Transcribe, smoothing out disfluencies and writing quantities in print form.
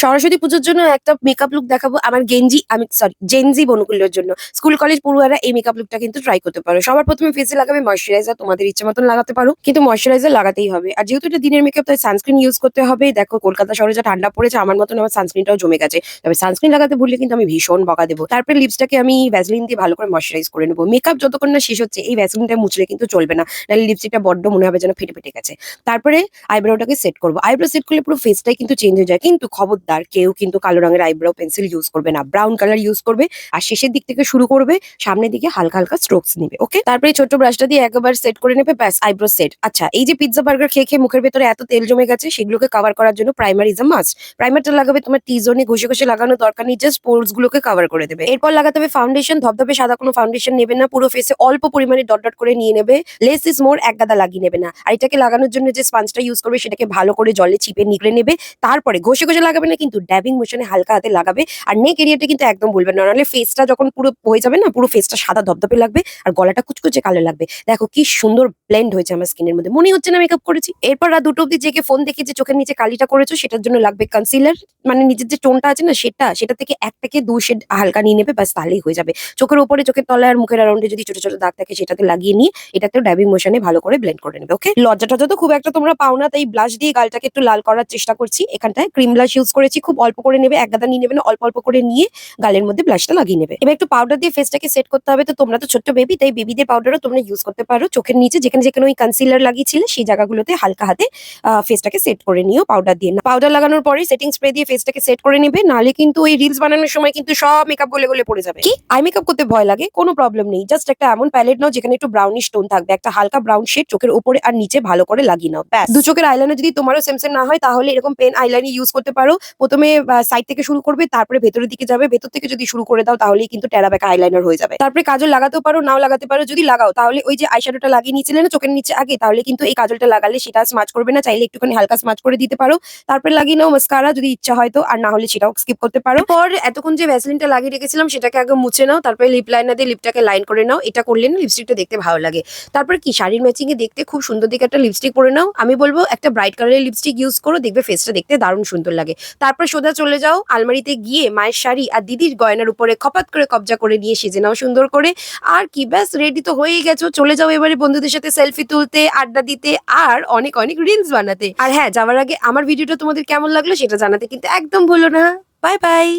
সরস্বতী পুজোর জন্য একটা মেকআপ লুক দেখাবো আমার গেঞ্জি আমি সরি জেনজি বনুকুলের জন্য। স্কুল কলেজ পড়ুয়ারা এই মেকআপ লুকটা কিন্তু ট্রাই করতে পারো। সবার প্রথমে ফেসে লাগাবে ময়েশ্চারাইজার, তোমাদের ইচ্ছে মতন লাগাতে পারো, কিন্তু ময়েশ্চারাইজার লাগাতেই হবে। আর যেহেতু এটা দিনের মেকআপ তাই সানস্ক্রিন ইউজ করতে হবে। দেখো কলকাতা শহরে যা ঠান্ডা পড়েছে, আমার মতন আমার সানস্ক্রিনটাও জমে গেছে। তবে সানস্ক্রিন লাগাতে ভুললে কিন্তু আমি ভীষণ বকা দেবো। তারপরে লিপসটাকে আমি ভ্যাসলিন দিয়ে ভালো করে ময়েশ্চারাইজ করে নেবো। মেকআপ যতক্ষণ না শেষ হচ্ছে এই ভ্যাসলিনটা মুছলে কিন্তু চলবে না, নাহলে লিপস্টিকটা বড্ড মনে হবে যেন ফেটে ফেটে গেছে। তারপরে আইব্রোটাকে সেট করবো। আইব্রো সেট করলে পুরো ফেসটাই কিন্তু চেঞ্জ হয়ে যায়, কিন্তু খবরদার কেউ কিন্তু কালো রঙের আইব্রো পেন্সিল ইউজ করবে না, ব্রাউন কালার ইউজ করবে। আর শেষের দিক থেকে শুরু করবে, সামনের দিকে হালকা হালকা স্ট্রোকস নিবে। ওকে, তারপরে ছোট ব্রাশটা দিয়ে একবার সেট করে নেবে, ব্যাস আইব্রো সেট। আচ্ছা, এই যে পিৎজা বার্গার খেয়ে খেয়ে মুখের ভেতরে এত তেল জমে গেছে, সেগুলোকে কভার করার জন্য প্রাইমার ইজ আ মাস্ট। প্রাইমারটা লাগাবে তোমার টি জোনে, ঘষে ঘষে লাগানোর দরকার নেই, জাস্ট পোরস গুলোকে কভার করে দেবে। এরপর লাগাতে হবে ফাউন্ডেশন। ধবধবে সাদা কোনো ফাউন্ডেশন নেবে না, পুরো ফেসে অল্প পরিমাণে ডট ডট করে নিয়ে নেবে। লেস ইজ মোর, এক গাদা লাগিয়ে নেবে না। আর এটাকে লাগানোর জন্য যে স্পঞ্জটা ইউজ করবে সেটাকে ভালো করে জলে চিপে নিগড়ে নেবে। তারপরে ঘষে ঘষে লাগাবে না, কিন্তু ড্যাবিং মোশনে হালকা হাতে লাগাবে। আর নেক এরিয়াটা কিন্তু একদম বলবেন না, নাহলে ফেসটা যখন পুরো হয়ে যাবে না, পুরো ফেসটা সাদা ধবধবে লাগবে আর গলাটা কুচকুচে কালো লাগবে। দেখো কি সুন্দর ব্লেন্ড হয়েছে আমার স্কিনের মধ্যে, মনে হচ্ছে না মেকআপ করেছি। এরপর রাত 2টো অব্দি জেগে ফোন দেখে যে চোখের নিচে কালিটা করেছো, সেটার জন্য লাগবে কনসিলার। মানে নিজের যে টোনটা আছে না, সেটা থেকে 1 থেকে 2 শেড হালকা নিয়ে নেবে, ব্যাস তাহলেই হয়ে যাবে। চোখের উপরে, চোখের তলায় আর মুখের অ্যারাউন্ডে যদি ছোট ছোট দাগ থাকে সেটাতে লাগিয়ে নিয়ে এটাতেও ড্যাবিং মোশনে ভালো করে ব্লেন্ড করে নেবে। ওকে, লজ্জা টজ্জা তো খুব একটা তোমরা পাও না, তাই ব্লাশ দিয়ে গালটাকে একটু লাল করার চেষ্টা করছি। এখানটায় ক্রিম ব্লাশ ইউজ করেছি, খুব অল্প করে নেবে, এক গাদা নিয়ে নেবে না, অল্প অল্প করে নিয়ে গালের মধ্যে ব্লাশটা লাগিয়ে নেবে। এবার একটু পাউডার দিয়ে ফেসটাকে সেট করতে হবে। তো তোমরা তো ছোট্ট বেবি, তাই বেবিদের পাউডারও তোমরা ইউজ করতে পারো। চোখের নিচে যেখানে যেখানে ওই কনসিলার লাগিয়েছিলে সেই জায়গাগুলোতে হালকা হাতে ফেসটাকে সেট করে নিও পাউডার দিয়ে। না, পাউডার লাগানোর পরে সেটিং স্প্রে দিয়ে ফেসটাকে সেট করে নেবে, নাহলে কিন্তু ওই রিলস বানানোর সময় কিন্তু সব মেকআপ গলে গলে পড়ে যাবে। কি আই মেকআপ করতে ভয় লাগে? কোনো প্রবলেম নেই, জাস্ট একটা এমন প্যালেট নাও যেখানে একটু ব্রাউনিশ টোন থাকবে, একটা হালকা ব্রাউন শেড চোখের উপরে আর নিচে ভালো করে লাগিয়ে নাও, ব্যাস। দু চোখের আইলাইনার যদি তোমারও সেম সেম না হয়, তাহলে এরকম পেন আইলাইনার ইউজ করতে পারো। প্রথমে সাইড থেকে শুরু করবে, তারপরে ভেতরের দিকে যাবে। ভেতর থেকে যদি শুরু করে দাও তাহলেই কিন্তু টেরা বেঁকা আইলাইনার হয়ে যাবে। তারপরে কাজল লাগাতেও পারো, নাও লাগাতে পারো। যদি লাগাও তাহলে ওই যে আইশ্যাডোটা লাগিয়ে নিয়েছিলে না চোখের নিচে আগে, তাহলে কিন্তু এই কাজলটা লাগালে সেটা স্মাচ করবে না, চাইলে একটুখানি হালকা স্মাচ করে দিতে পারো। তারপরে লাগিয়ে নাও মাস্কারা যদি ইচ্ছা হয় তো, আর না হলে সেটাও স্কিপ করতে পারো। পর এতক্ষণ যে ভ্যাসলিনটা লাগিয়ে রেখেছিলাম সেটাকে আগে মুছে নাও, তারপরে লিপ লাইনার দিয়ে লিপটাকে লাইন করে নাও। এটা করলে না লিপস্টিকটা দেখতে ভালো লাগে। তারপরে কি শাড়ির ম্যাচিং এ দেখতে খুব সুন্দর দেখে একটা লিপস্টিক পরে নাও। আমি বলবো একটা ব্রাইট কালারের লিপস্টিক ইউজ করো, দেখবে ফেসটা দেখতে দারুণ সুন্দর লাগে। তারপর সোজা চলে যাও আলমারিতে গিয়ে মায়ের শাড়ি আর দিদির গয়নার উপরে খপাত করে কবজা করে নিয়ে সেজে নাও সুন্দর করে। আর কি, ব্যাস রেডি তো হয়েই গেছো। চলে যাও এবারে বন্ধুদের সাথে সেলফি তুলতে, আড্ডা দিতে আর অনেক অনেক রিলস বানাতে। আর হ্যাঁ, যাওয়ার আগে আমার ভিডিওটা তোমাদের কেমন লাগলো সেটা জানাতে কিন্তু একদম ভুলো না। Bye bye.